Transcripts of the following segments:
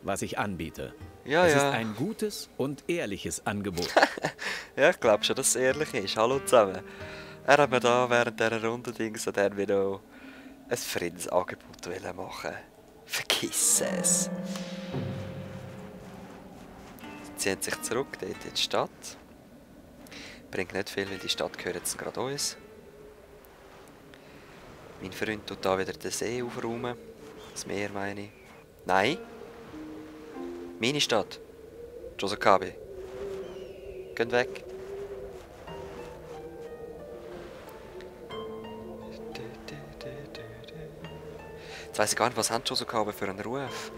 was ich anbiete. Ja, es ja. ist ein gutes und ehrliches Angebot. Ja, ich glaube schon, dass es ehrlich ist. Hallo zusammen. Er hat mir da während dieser Runde Dings hat er wieder noch ein Friedensangebot machen. Vergiss es. Sie ziehen sich zurück dort in die Stadt. Bringt nicht viel, weil die Stadt gehört jetzt gerade uns. Mein Freund tut da wieder den See aufräumen. Das Meer meine ich. Nein. Meine Stadt. Josakabe. Geht weg. Jetzt weiss ich gar nicht, was haben Josakabe für einen Ruf.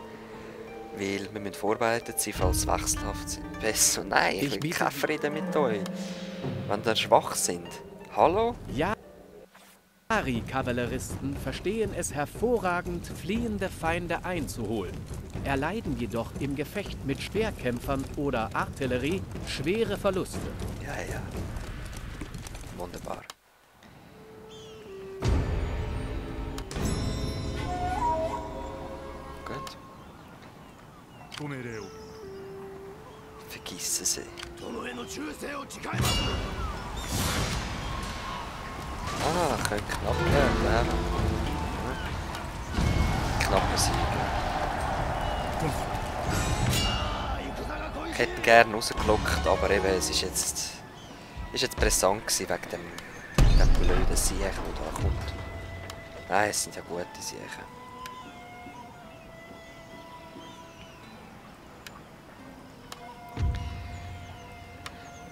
Weil wir müssen vorbereitet sein, falls sie wechselhaft sind. Besser. Nein, ich will keinen Frieden mit euch. Wenn ihr schwach sind. Hallo? Ja, Kavalleristen verstehen es hervorragend, fliehende Feinde einzuholen. Erleiden jedoch im Gefecht mit Speerkämpfern oder Artillerie schwere Verluste. Ja, ja. Wunderbar. Gut. Vergiss es. Ah, könnte knapp werden. Knapper Sieg. Ich hätte ihn gerne rausgelockt, aber eben, es ist jetzt pressant gewesen wegen dem blöden Sieg, der da kommt. Nein, es sind ja gute Siege.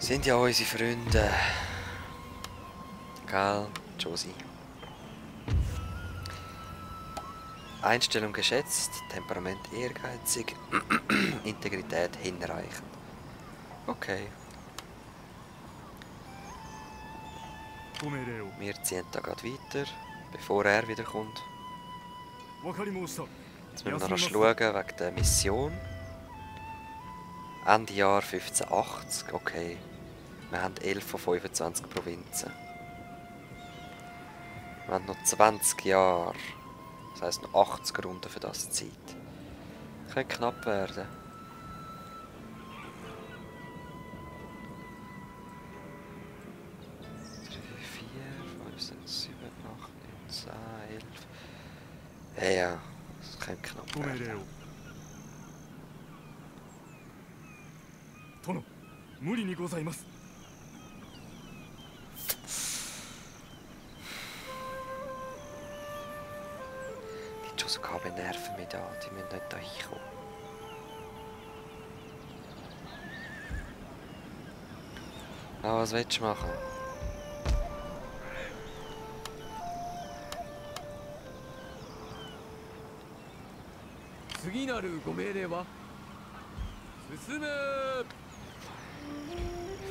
Sind ja unsere Freunde. Gell, Josie. Einstellung geschätzt, Temperament ehrgeizig, Integrität hinreichend. Okay. Wir ziehen da gerade weiter, bevor er wiederkommt. Jetzt müssen wir noch schauen wegen der Mission. Ende Jahr 1580, okay. Wir haben 11 von 25 Provinzen. Wir haben noch 20 Jahre. Das heisst noch 80 Runden für das Zeit. Könnte knapp werden. Ja, das könnte knapp werden. Die Josakabe nerven mich da, die müssen nicht da hinkommen. Ah, was willst du machen?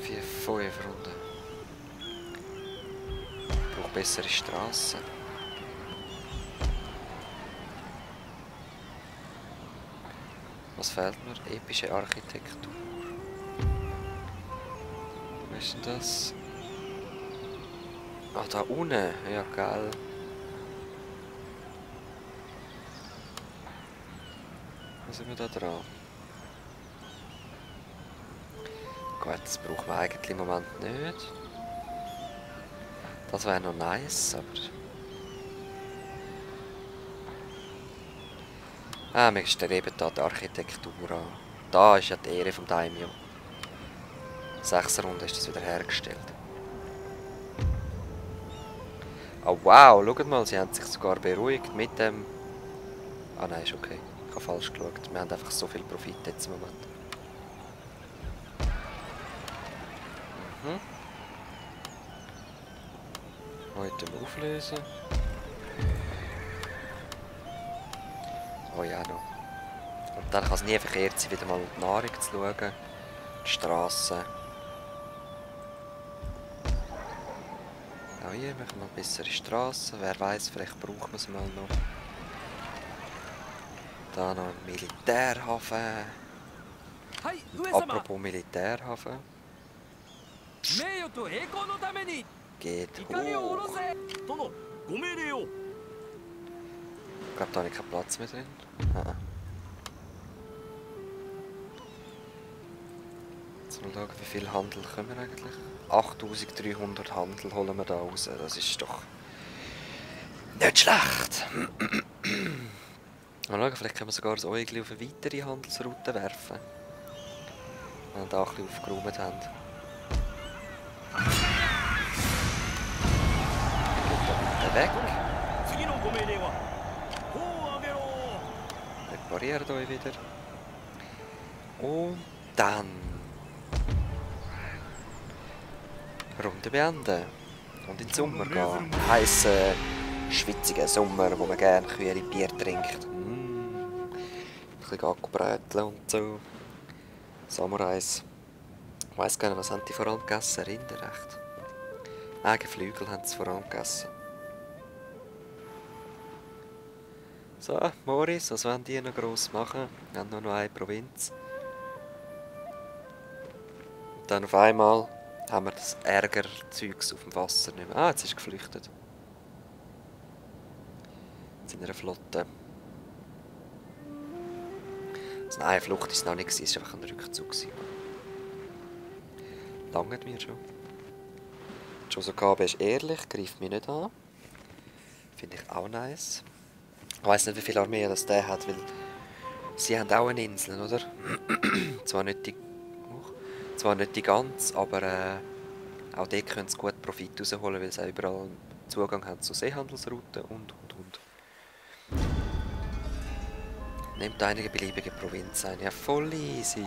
Vier, 5 Runden. Ich brauche bessere Straßen. Was fehlt mir? Epische Architektur. Wo ist denn das? Ah, da unten. Ja, geil. Wo sind wir da dran? Gut, das brauchen wir eigentlich im Moment nicht. Das wäre noch nice, aber... Ah, wir streben da die Architektur an. Da ist ja die Ehre vom Daimyo. 6 Runden ist das wieder hergestellt. Oh wow, schaut mal, sie haben sich sogar beruhigt mit dem... Ah nein, ist okay. Ich habe falsch geschaut. Wir haben einfach so viel Profit jetzt im Moment. Heute auflösen. Oh ja, noch. Und dann kann es nie verkehrt sein, wieder mal die Nahrung zu schauen. Die Strassen. Auch hier machen wir bessere Strassen. Wer weiß, vielleicht brauchen wir es mal noch. Da noch ein Militärhafen. Apropos Militärhafen. Geht hoch. Ich glaube, da habe ich keinen Platz mehr drin. Jetzt mal schauen, wie viel Handel können wir eigentlich? 8300 Handel holen wir da raus. Das ist doch nicht schlecht. Mal schauen, vielleicht können wir sogar das Äugli auf eine weitere Handelsroute werfen. Wenn wir da ein bisschen aufgeräumt haben. Geht da weg. Repariert euch wieder. Und dann Runde beenden. Und in den Sommer gehen. Heissen, schwitzigen Sommer, wo man gerne kühle Bier trinkt. Ein bisschen Gacko-Brätchen und so. Samurais. Ich weiss gar nicht, was haben die vor allem gegessen? Rinder, echt? Nein, Geflügel haben sie vor allem gegessen. So, Moris, was wollen die noch gross machen? Wir haben nur noch eine Provinz. Und dann auf einmal haben wir das Ärgerzeugs auf dem Wasser nicht mehr. Ah, jetzt ist er geflüchtet. Jetzt in einer Flotte. Also nein, eine Flucht war es noch nicht, es war einfach ein Rückzug. Langt mir schon. Josokabe ist ehrlich, greift mich nicht an. Finde ich auch nice. Ich weiss nicht, wie viel Armee das der hat, weil sie haben auch eine Insel, oder? zwar nicht die ganz, aber auch dort können sie gut Profit rausholen, weil sie auch überall Zugang haben zu Seehandelsrouten und. Nehmt einige beliebige Provinz ein. Ja, voll easy.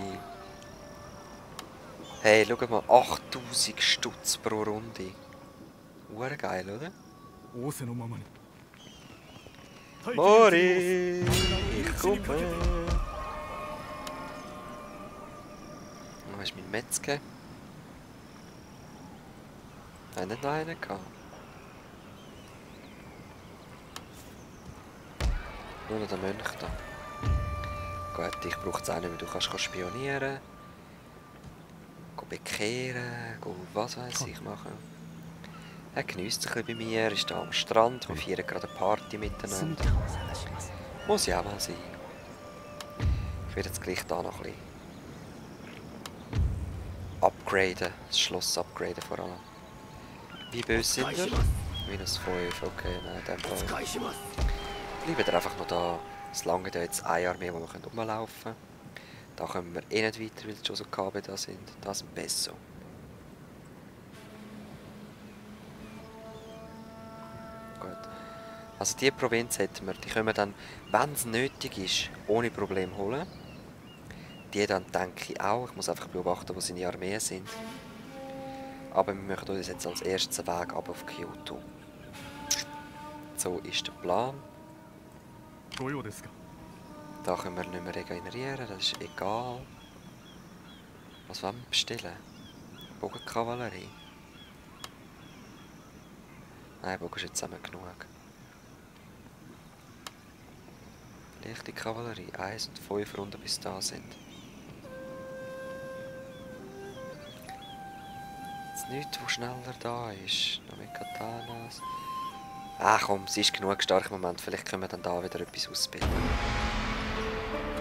Hey, schau mal, 8000 Stutz pro Runde. Urgeil, oder? Mori, ich komme. Wo ist mein Metzger? Haben nicht noch einen gehabt? Nur noch der Mönch da. Gut, ich brauche es auch nicht mehr. Du kannst spionieren, bekehren, was weiß ich machen. Er geniesst sich ein bisschen bei mir, ist hier am Strand, wir feiern gerade eine Party miteinander. Muss ja auch mal sein. Ich werde jetzt gleich hier noch ein bisschen upgraden, das Schloss upgraden vor allem. Wie böse sind wir? -5, okay, nein, in dem Fall. Bleiben wir einfach noch da. Es lange da jetzt eine Armee, wo wir rumlaufen können. Da kommen wir eh nicht weiter, weil die Josokabe da sind. Das ist besser. Gut. Also diese Provinz hätten wir. Die können wir dann, wenn es nötig ist, ohne Problem holen. Die dann denke ich auch. Ich muss einfach beobachten, wo seine Armeen sind. Aber wir möchten uns jetzt als erstes Weg ab auf Kyoto. So ist der Plan. Da können wir nicht mehr regenerieren, das ist egal. Was wollen wir bestellen? Bogenkavallerie? Nein, Bogen ist jetzt zusammen genug. Leichte Kavallerie, 1 und 5 Runden bis da sind. Jetzt nichts, wo schneller da ist. Noch mit Katanas. Ach komm, sie ist genug stark im Moment. Vielleicht können wir dann da wieder etwas ausbilden.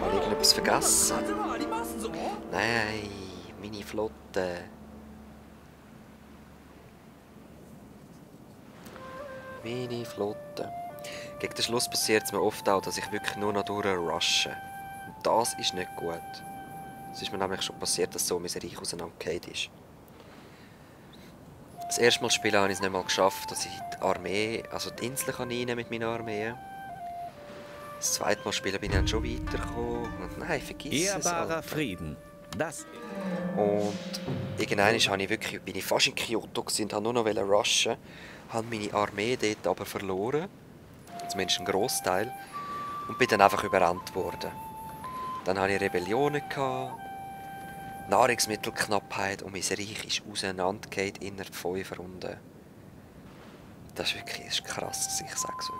Habe ich irgendetwas vergessen? Nein, meine Flotte. Meine Flotte. Gegen den Schluss passiert es mir oft auch, dass ich wirklich nur noch durchrushe. Und das ist nicht gut. Es ist mir nämlich schon passiert, dass so mein Reich auseinandergefallen ist. Das erste Mal spielen habe ich es nicht mal geschafft, dass ich die Armee, also die Insel reinnehmen mit meiner Armee. Das zweite Mal spielen bin ich dann schon weitergekommen. Und nein, vergiss es. Ehrbarer Frieden. Das. Und irgendwann bin ich fast in Kyoto und habe nur noch rushen. Habe meine Armee dort aber verloren. Zumindest einen Grossteil. Und bin dann einfach überrannt worden. Dann hatte ich Rebellionen gehabt. Nahrungsmittelknappheit und mein Reich ist auseinandergefallen innerhalb 5 Runden. Das ist krass, ich sag's euch.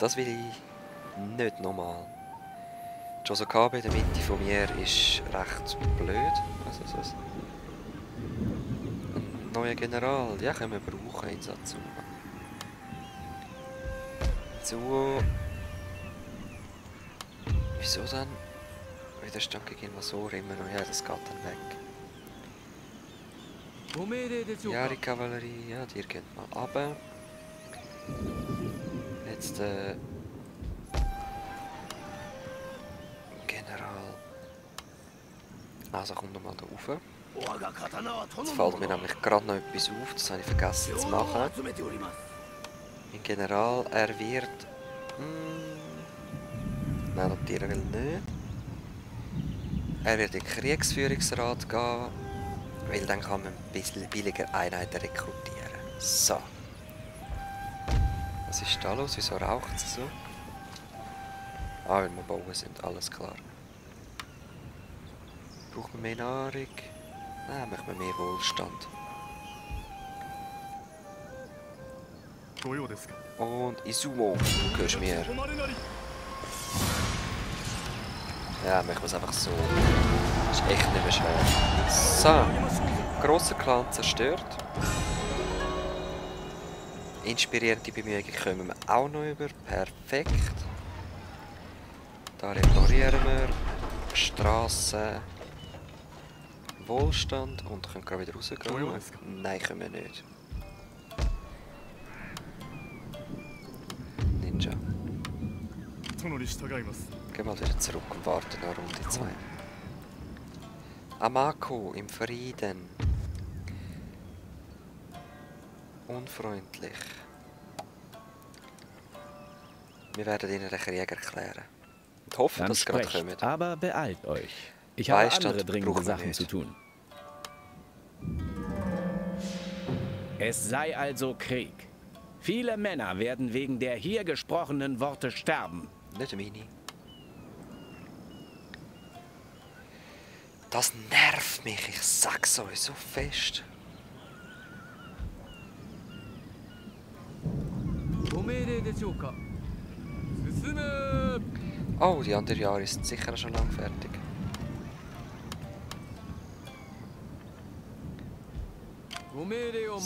Das will ich nicht nochmal. Josokabe in der Mitte von mir ist recht blöd. Was? Ein neuer General, ja, können wir brauchen in Satsuma. Wieso denn? Widerstand gegen Invasor immer noch. Ja, das geht dann weg. Ja, die Kavallerie, ja, die geht mal runter. Jetzt General. Also kommt nochmal da rauf. Jetzt fällt mir nämlich gerade noch etwas auf, das habe ich vergessen zu machen. Mein General, er wird... Nein, notieren will nicht. Er wird in den Kriegsführungsrat gehen, weil dann kann man ein bisschen billiger Einheiten rekrutieren. So. Was ist da los? Wieso raucht es so? Ah, weil wir bauen sind, alles klar. Braucht man mehr Nahrung? Nein, möchten wir mehr Wohlstand. Und Izumo, du gehörst mir. Ja, machen wir es einfach so. Das ist echt nicht mehr schwer. So, grosser Clan zerstört. Inspirierende Bemühungen kommen wir auch noch über. Perfekt. Da reparieren wir. Strassen. Wohlstand. Und können gerade wieder rausgehen. Nein, können wir nicht. Ninja. Gehen wir wieder zurück und warten noch Runde 2. Amako im Frieden. Unfreundlich. Wir werden ihnen den Krieg erklären. Und hoffen, Dann dass sie gerade kommen. Aber beeilt euch. Ich habe andere dringende Sachen zu tun. Es sei also Krieg. Viele Männer werden wegen der hier gesprochenen Worte sterben. Nicht meine. Das nervt mich, ich sag's euch so fest. Oh, die anderen Jahre sind sicher schon lang fertig.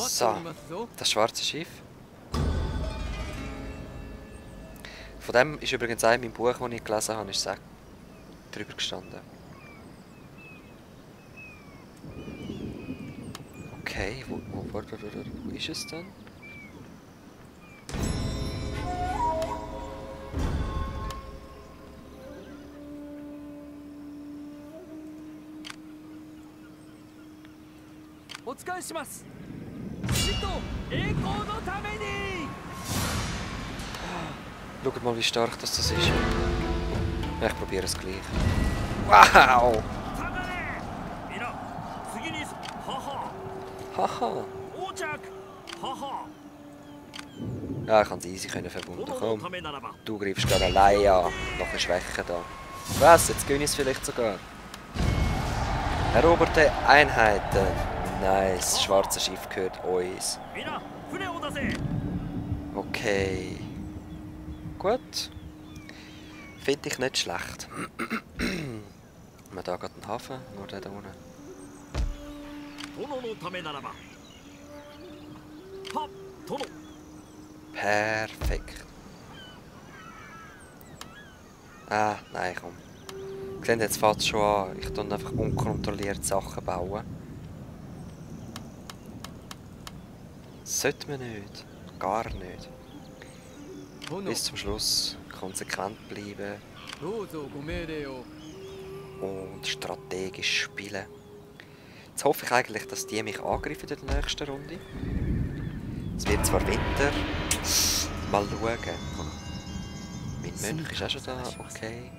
So, das schwarze Schiff. Von dem ist übrigens auch in meinem Buch, das ich gelesen habe, ist drüber gestanden. Okay, wo ist es denn? Schaut mal, wie stark das ist. Ja, ich probiere es gleich. Wow! Haha! Ja, ich kann es easy verbunden. Komm, du greifst gerade allein an. Noch eine Schwäche da. Was? Jetzt gehen es vielleicht sogar. Eroberte Einheiten. Nice, das schwarze Schiff gehört uns. Okay. Gut. Finde ich nicht schlecht. Wir da gerade einen Hafen, nur der da unten. Perfekt. Ah, nein, komm. Seht, jetzt fängt es schon an. Ich tue einfach unkontrolliert Sachen bauen. Sollte man nicht. Gar nicht. Bis zum Schluss konsequent bleiben. Und strategisch spielen. Jetzt hoffe ich eigentlich, dass die mich angreifen in der nächsten Runde. Es wird zwar Winter. Mal schauen. Mein Mönch ist auch schon da. Okay.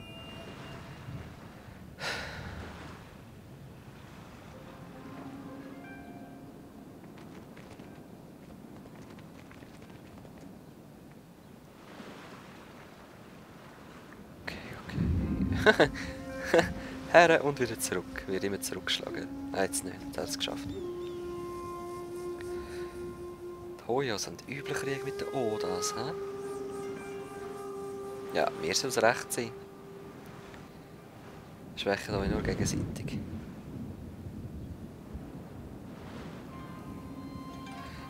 Her und wieder zurück. Wird immer zurückgeschlagen. Nein, jetzt nicht. Jetzt hat er es geschafft. Die Hoyos haben üblen Krieg mit den Odas, hä? Ja, mir soll es recht sein. Schwächen euch nur gegenseitig.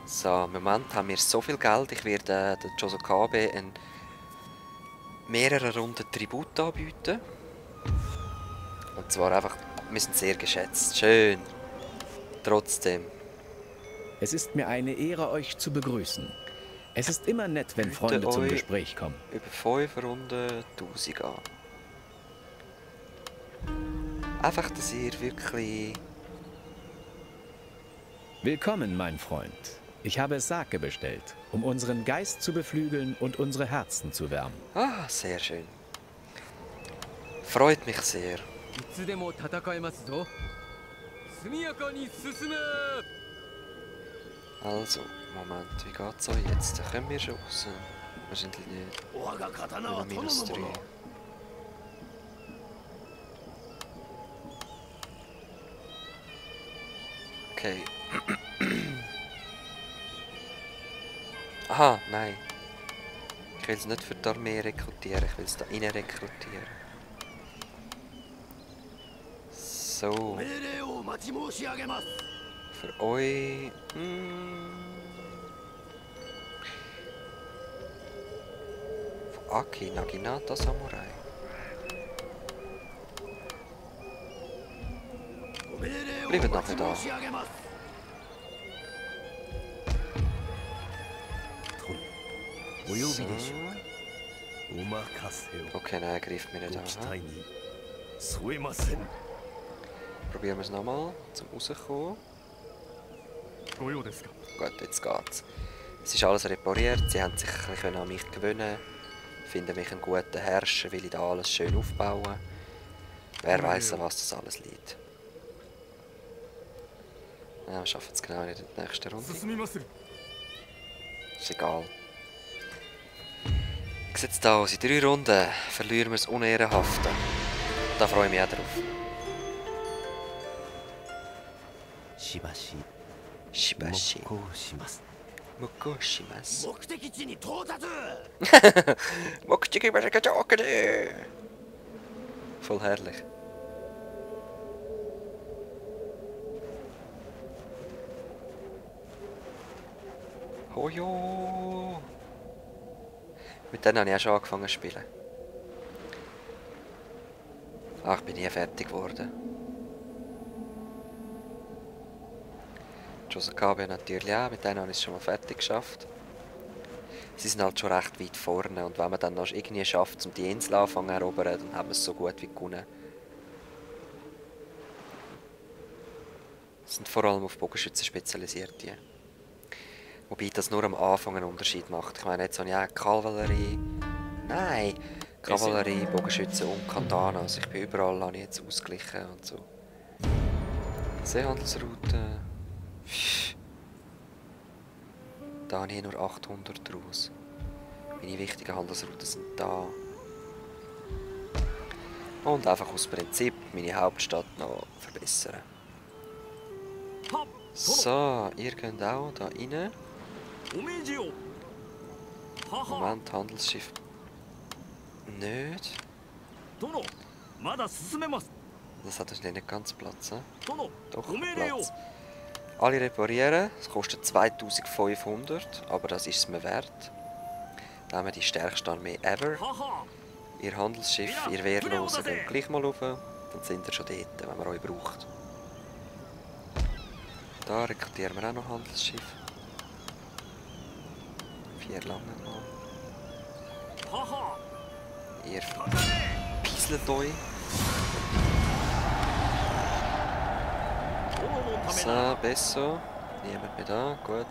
So, im Moment haben wir so viel Geld. Ich werde der Josokabe in mehreren Runden Tribut anbieten. Und zwar einfach, wir sind sehr geschätzt. Schön. Trotzdem. Es ist mir eine Ehre, euch zu begrüßen. Es ist immer nett, wenn Freunde zum Gespräch kommen. Über 5 Runden 1000 an. Einfach, dass ihr wirklich... Willkommen, mein Freund. Ich habe Sake bestellt, um unseren Geist zu beflügeln und unsere Herzen zu wärmen. Ah, sehr schön. Freut mich sehr. Also, Moment, wie geht's so jetzt? Da können wir schon raus. Wahrscheinlich nicht. Nur -3. Okay. Aha, nein. Ich will es nicht für die Armee rekrutieren, ich will es da rein rekrutieren. So. Für euch... Aki, Naginata Samurai. Bleibt nachher da. So. Okay, nein, er greift mich nicht an. Probieren wir es nochmal, zum rauskommen. Gut, jetzt geht's. Es ist alles repariert, sie haben sich ein bisschen an mich gewöhnen, finden mich einen guten Herrscher, will ich da alles schön aufbauen. Wer weiss, an was das alles liegt. Ja, wir schaffen es genau nicht in der nächsten Runde. Ist egal. Wie sieht es da aus? In 3 Runden verlieren wir das Unehrenhafte. Da freue ich mich auch drauf. Shibashi. Mokoshimasu. Voll herrlich. Hojo! Mit denen habe ich auch schon angefangen zu spielen. Ach, ich bin nie fertig geworden. Josakabe natürlich auch, mit denen habe ich es schon mal fertig geschafft. Sie sind halt schon recht weit vorne und wenn man dann noch irgendwie schafft, um die Insel anfangen zu erobern, dann haben wir es so gut wie gewonnen. Sie sind vor allem auf Bogenschützen spezialisiert. Die. Wobei das nur am Anfang einen Unterschied macht. Ich meine, jetzt habe ich auch Kavallerie. Nein! Kavallerie, Bogenschützen und Katana. Also ich bin überall habe ich jetzt ausgeglichen und so. Seehandelsroute. Da habe ich nur 800 draus. Meine wichtigen Handelsrouten sind da. Und einfach aus Prinzip meine Hauptstadt noch verbessern. So, ihr könnt auch da rein. Moment, Handelsschiff. Nicht. Das hat uns nicht ganz Platz. Doch, Platz. Alle reparieren. Es kostet 2500, aber das ist es mir wert. Dann haben wir die stärkste Armee ever. Ihr Handelsschiff, ihr Wehrlosen, geht gleich mal rauf. Dann sind ihr schon dort, wenn man euch braucht. Da rekrutieren wir auch noch Handelsschiff. 4 lange noch. Ihr pieselt euch. So, besser. Niemand mehr da, gut.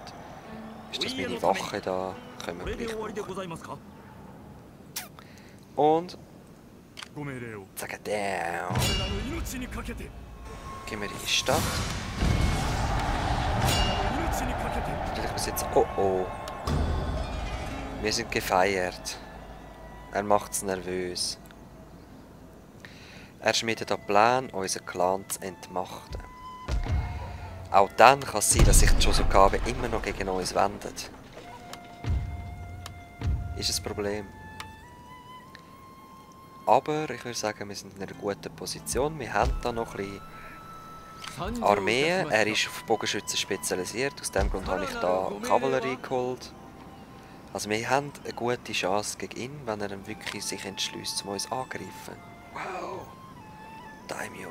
Ist das meine Wache da? Können wir gleich machen. Und... Zack, down. Gehen wir in die Stadt. Natürlich bis jetzt... Oh oh. Wir sind gefeiert. Er macht's nervös. Er schmiedet einen Plan, unseren Clan zu entmachten. Auch dann kann es sein, dass sich die Josukabe immer noch gegen uns wendet. Ist ein Problem. Aber ich würde sagen, wir sind in einer guten Position. Wir haben da noch ein bisschen Armee. Er ist auf Bogenschützen spezialisiert. Aus dem Grund habe ich da Kavallerie geholt. Also wir haben eine gute Chance gegen ihn, wenn er dann wirklich sich entschließt, um uns anzugreifen. Wow! Daimyo.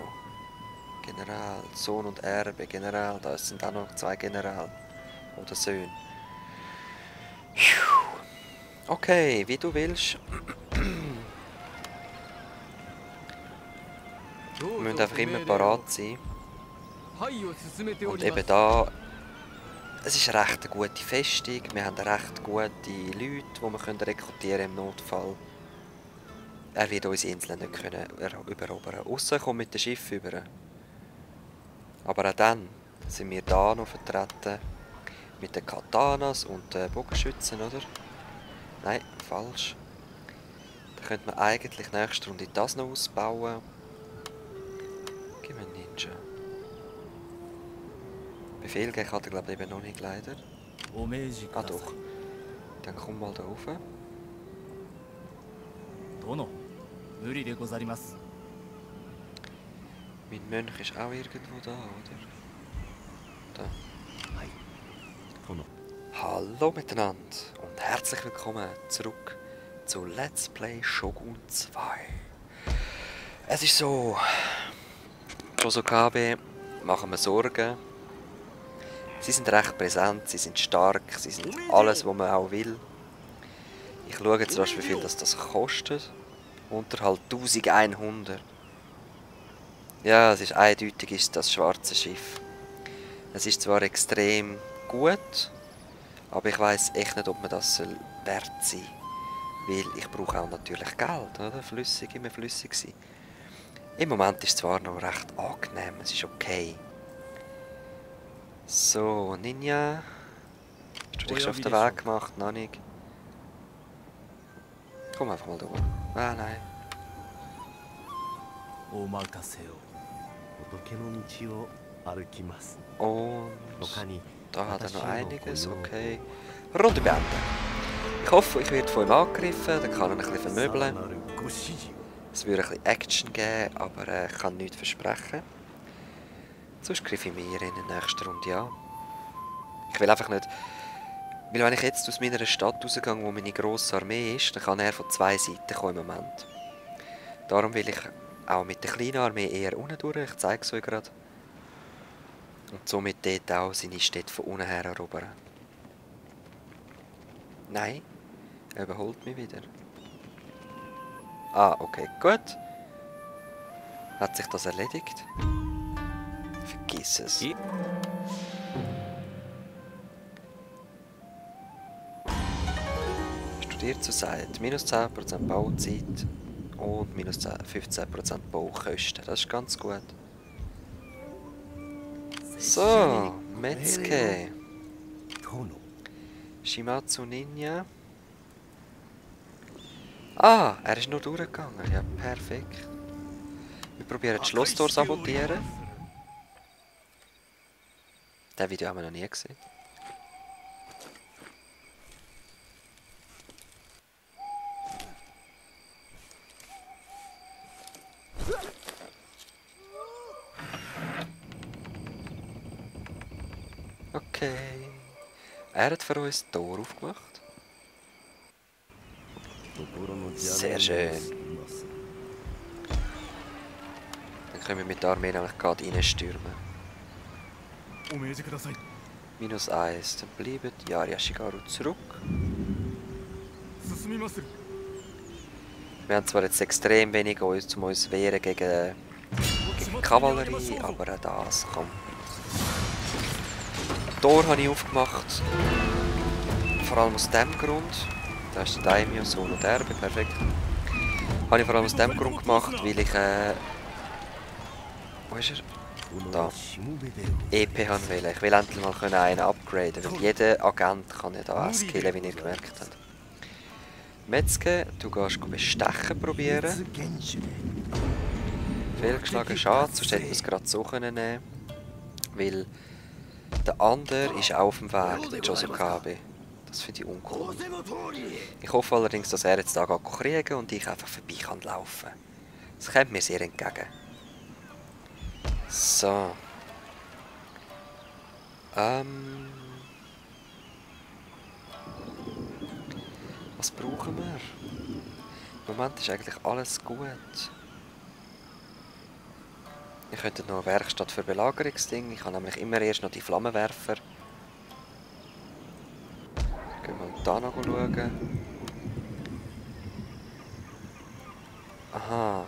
General. Sohn und Erbe. General. Da sind auch noch 2 General. Oder Söhne. Okay, wie du willst. Wir müssen einfach immer parat sein. Und eben da, es ist eine recht gute Festung. Wir haben recht gute Leute, die wir rekrutieren im Notfall. Er wird unsere Inseln nicht können übererobern. Ausser er kommt mit dem Schiff über. Aber auch dann sind wir da noch vertreten. Mit den Katanas und den Bogenschützen, oder? Nein, falsch. Da könnte man eigentlich nächste Runde das noch ausbauen. Gib mir einen Ninja. Befehl geben kann er, glaube ich, eben noch nicht, leider. Ah doch. Dann komm mal da rauf. Mein Mönch ist auch irgendwo da, oder? Da. Hallo miteinander und herzlich willkommen zurück zu Let's Play Shogun 2. Es ist so, Chosokabe machen mir Sorgen. Sie sind recht präsent, sie sind stark, sie sind alles, was man auch will. Ich schaue jetzt rasch, wie viel das kostet. Unterhalb 1100. Ja, es ist eindeutig, ist das schwarze Schiff. Es ist zwar extrem gut, aber ich weiss echt nicht, ob man das wert sein soll. Weil ich brauche auch natürlich Geld, oder? Flüssig, immer flüssig sein. Im Moment ist es zwar noch recht angenehm, es ist okay. So, Ninja. Hast du dich schon auf den Weg gemacht? Noch nicht. Komm einfach mal da oben. Ah, nein. Und da hat er noch einiges, okay. Runde beenden. Ich hoffe, ich werde von ihm angegriffen, dann kann er ein bisschen vermöbeln. Es würde ein bisschen Action geben, aber ich kann nichts versprechen. Sonst greife ich mir in der nächsten Runde an. Ich will einfach nicht... Weil wenn ich jetzt aus meiner Stadt rausgehe, wo meine grosse Armee ist, dann kann er von 2 Seiten kommen im Moment. Darum will ich auch mit der kleinen Armee eher unten durch, ich zeige es euch gerade. Und somit dort auch seine Städte von unten her erobern. Nein, er überholt mich wieder. Ah, okay, gut. Hat sich das erledigt? Vergiss es. Studiert zurzeit minus 10% Bauzeit und minus 15% Baukosten. Das ist ganz gut. So, Metzke. Shimatsu Ninja. Ah, er ist nur durchgegangen. Ja, perfekt. Wir probieren das Schlosstor zu sabotieren. Das Video haben wir noch nie gesehen. Okay. Er hat für uns das Tor aufgemacht. Sehr schön. Dann können wir mit der Armee nämlich gerade reinstürmen. Minus 1. Dann bleiben Yari Ashigaru zurück. Wir haben zwar jetzt extrem wenig um uns wehren gegen Kavallerie, aber auch das kommt. Tor habe ich aufgemacht. Vor allem aus dem Grund. Da ist der Daimyo, Sohn und Erbe, perfekt. Habe ich vor allem aus dem Grund gemacht, weil ich wo ist er? Da. EP haben will. Ich will endlich mal einen upgraden, weil jeder Agent kann ja da skillen, wie ihr gemerkt habt. Metzke, du gehst bestechen probieren. Fehlgeschlagen, schade, sonst hätten wir es gerade so nehmen. Weil der andere ist auch auf dem Weg, der Chosokabe. Das finde ich uncool. Ich hoffe allerdings, dass er jetzt da kriegen kann und ich einfach vorbei kann laufen. Das kommt mir sehr entgegen. So. Was brauchen wir? Im Moment ist eigentlich alles gut. Ich könnte noch eine Werkstatt für Belagerungsding. Ich habe nämlich immer erst noch die Flammenwerfer. Gehen wir da noch schauen. Aha.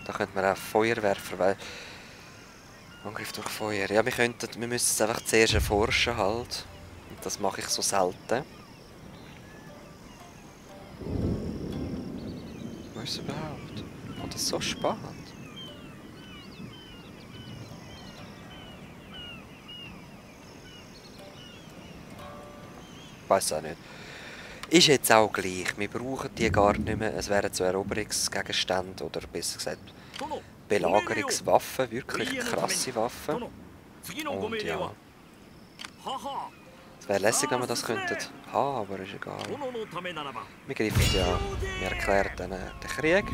Da könnte man auch Feuerwerfer, weil... Angriff durch Feuer. Ja, wir müssen es einfach zuerst erforschen halt. Und das mache ich so selten. Wo ist es überhaupt? Oh, das ist so spannend. Ich weiss auch nicht. Ist jetzt auch gleich. Wir brauchen die gar nicht mehr. Es wären so Eroberungsgegenstände oder besser gesagt Belagerungswaffen. Wirklich krasse Waffen. Und ja. Es wäre lässig, wenn wir das könnten haben, aber ist egal. Wir greifen ja. Wir erklären dann den Krieg.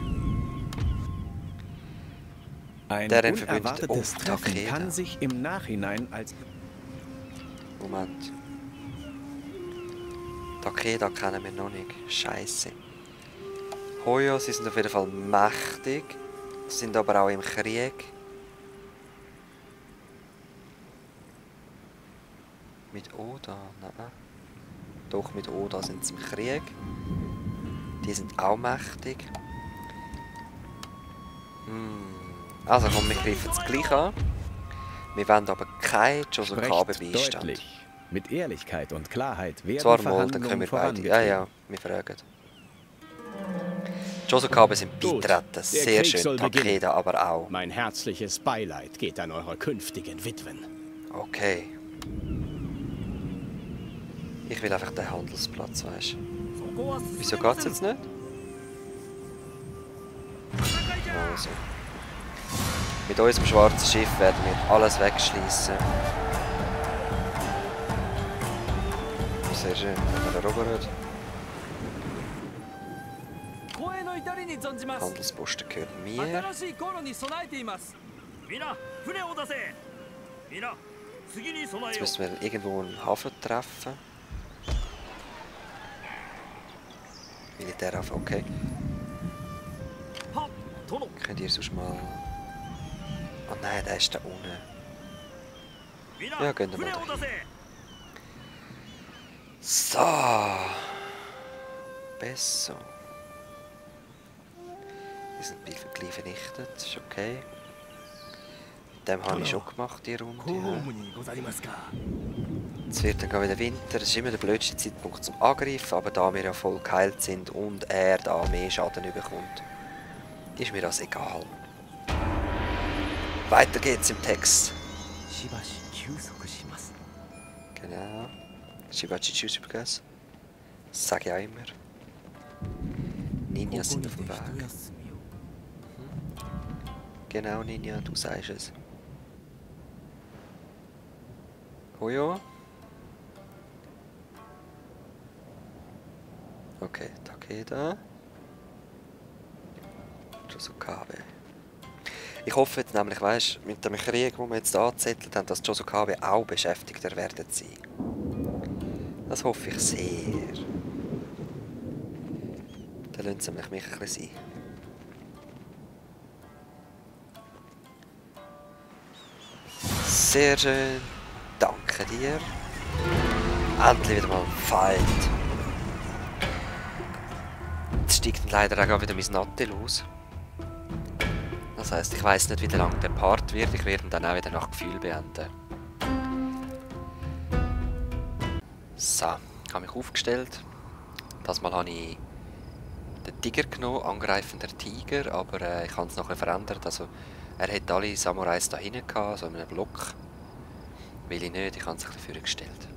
Ein unerwartetes Treffen kann sich im Nachhinein als... Moment. Takeda kennen wir noch nicht. Scheiße. Hoyo, sie sind auf jeden Fall mächtig. Sind aber auch im Krieg. Mit Oda? Nein. Doch, mit Oda sind sie im Krieg. Die sind auch mächtig. Also komm, wir greifen es gleich an. Wir wollen aber keinen Josukabe-Beistand. Mit Ehrlichkeit und Klarheit werden zwar mal, dann können wir beide. Ja, wir fragen. Josukabe sind beitreten. Sehr schön. Takeda aber auch. Mein herzliches Beileid geht an eure künftigen Witwen. Okay. Ich will einfach den Handelsplatz, weißt du. Wieso geht's jetzt nicht? Also. Mit unserem schwarzen Schiff werden wir alles wegschließen. Sehr schön, wenn wir erobert. Handelsposten gehört mir. Jetzt müssen wir irgendwo einen Hafen treffen. Militärhafen, okay. Könnt ihr sonst mal... Oh nein, der ist da unten. Ja, gehen wir mal dahin. So. Besser. Die sind gleich vernichtet, ist okay. Mit dem habe ich schon gemacht, die Runde. Jetzt wird dann wieder Winter. Das ist immer der blödste Zeitpunkt zum Angreifen, aber da wir ja voll geheilt sind und er da mehr Schaden bekommt, ist mir das egal. Weiter geht's im Text. Genau. Shibachi Chusubukas. Das sage ich auch immer. Ninjas sind auf dem Weg. Genau, Ninja, du sagst es. Hoyo. Okay, Takeda. Josukabe. Ich hoffe jetzt nämlich, weißt, mit dem Krieg, den wir jetzt angezettelt haben, dass Josukabe auch beschäftigter werden sein. Das hoffe ich sehr. Dann lassen sie mich ein bisschen sein. Sehr schön. Danke dir. Endlich wieder mal ein Fight. Jetzt steigt leider auch wieder mein Nattel aus. Das heisst, ich weiss nicht, wie lang der Part wird. Ich werde ihn dann auch wieder nach Gefühl beenden. So, ich habe mich aufgestellt. Das Mal habe ich den Tiger genommen, angreifender Tiger, aber ich habe es noch verändert. Also, er hat alle Samurais da hinten gehabt, so in einem Block. Will ich nicht, ich habe es ein bisschen vorgestellt.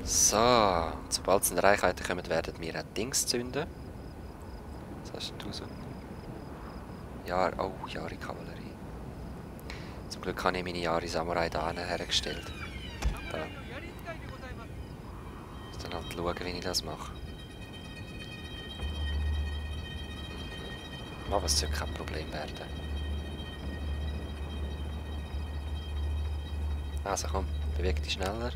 So, sobald sie in Reichweite kommen, werden wir auch Dings zünden. Was hast du so? Ja, oh, Yari-Kavallerie. Zum Glück habe ich meine Yari-Samurai da hergestellt. Da. Ich muss dann halt schauen, wie ich das mache. Aber es sollte kein Problem werden. Also komm, beweg dich schneller.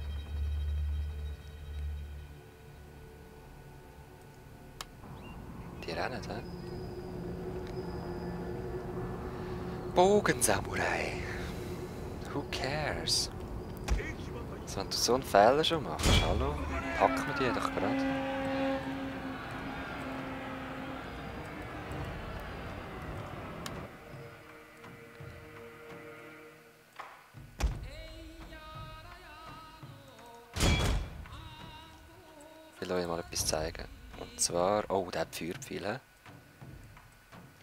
Die rennen, hä? Bogensamurai. Who cares? Also, wenn du so einen Fehler schon machst, hallo? Packen wir die doch gerade. Ich will euch mal etwas zeigen. Und zwar... Oh, der hat Feuerpfeile.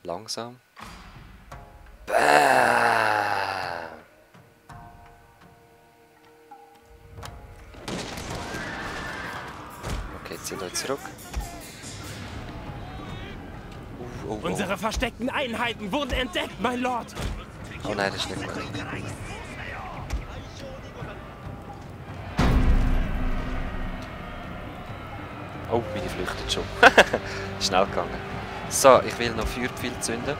Langsam. Bam! Okay, zieht euch zurück. Oh. Unsere versteckten Einheiten wurden entdeckt, mein Lord! Oh nein, das ist nicht gut. Oh, meine flüchtet schon. Schnell gegangen. So, ich will noch Feuerpfeil zünden.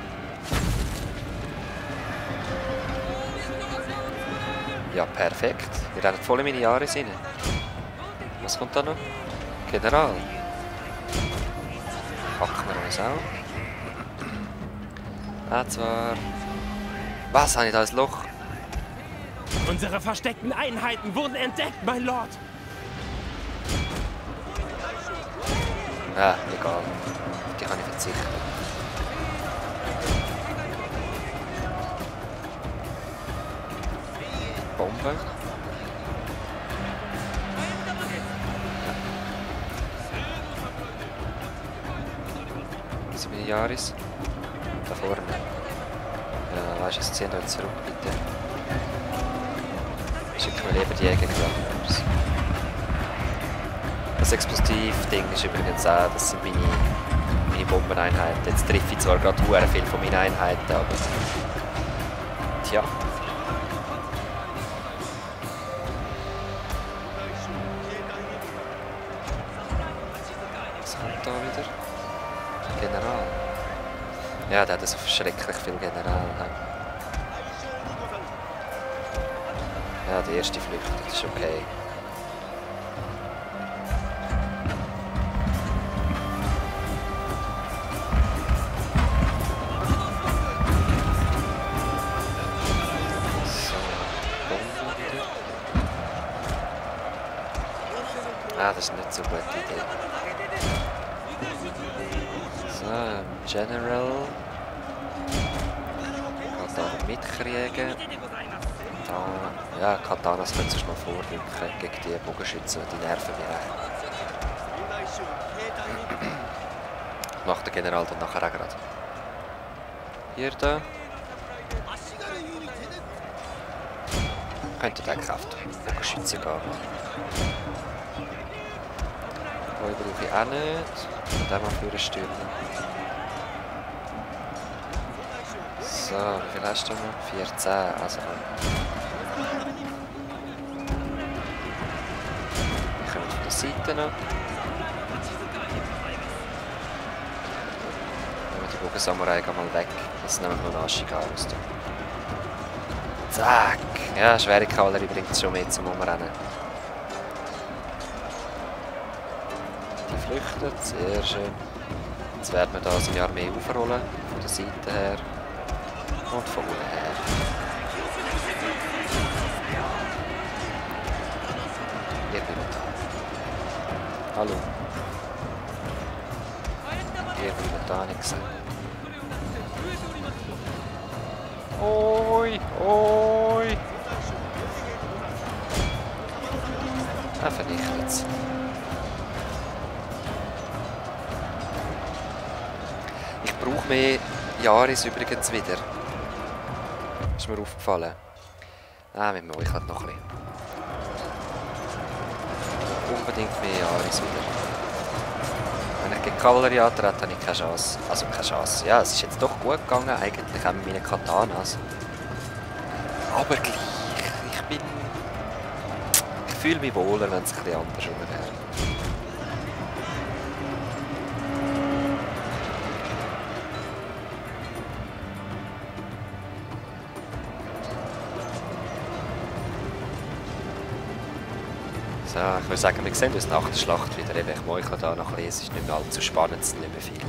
Ja, perfekt. Wir rennen voll in meine Jahre rein. Was kommt da noch? General. Packen wir uns auch. Ah, zwar... Was, habe ich da ein Loch? Unsere versteckten Einheiten wurden entdeckt, mein Lord! Ah, egal. Auf die kann ich verzichten. Bombe. Wie sind meine Jaris? Da vorne. Ja, weißt du, jetzt ziehen wir zurück, bitte. Schicken wir lieber die Jäger anders. Das Explosiv-Ding ist übrigens auch, das sind meine Bombeneinheiten. Jetzt treffe ich zwar gerade sehr viel von meinen Einheiten, aber... Tja. Was kommt da wieder? General. Ja, der hat so schrecklich viel General. Ja, die erste flüchtet, das ist okay. Ah, das ist nicht so eine gute Idee. So, General. Katana mitkriegen. Ja, Katanas können sich noch vorrücken gegen die Bogenschützen, die nerven mich echt. Macht der General dann nachher auch gerade. Hier da. Könnte den Kraft Bogenschützen gehen. Brauche ich auch nicht. Und dann mal für eine Stunde. So, wie viel hast du noch? 14. Also. Wir kommen von der Seite noch. Nehmen wir die Bogensamurai mal weg. Jetzt nehmen wir noch einen Aschiga aus. Zack! Ja, schwere Kavallerie bringt es schon mit zum Umrennen. Flüchtet, sehr schön. Jetzt werden wir da seine Armee aufrollen, von der Seite her und von unten her. Hier bin ich da. Hallo. Hier bin ich da nicht gesehen. Oi, oi. Er vernichtet es. Ich brauche mehr Jaris übrigens wieder. Ist mir aufgefallen. Ah, mit mir, ich halt noch ein bisschen. Unbedingt mehr Jaris wieder. Wenn ich gegen Kavallerie antrete, habe ich keine Chance. Also keine Chance. Ja, es ist jetzt doch gut gegangen, eigentlich auch mit meinen Katanas. Aber gleich, ich fühle mich wohler, wenn es ein bisschen anders wäre. So, ich würde sagen, wir sehen uns nach der Schlacht wieder. Ich mache da noch ein bisschen, es ist nicht mehr allzu spannend, es ist nicht mehr viel.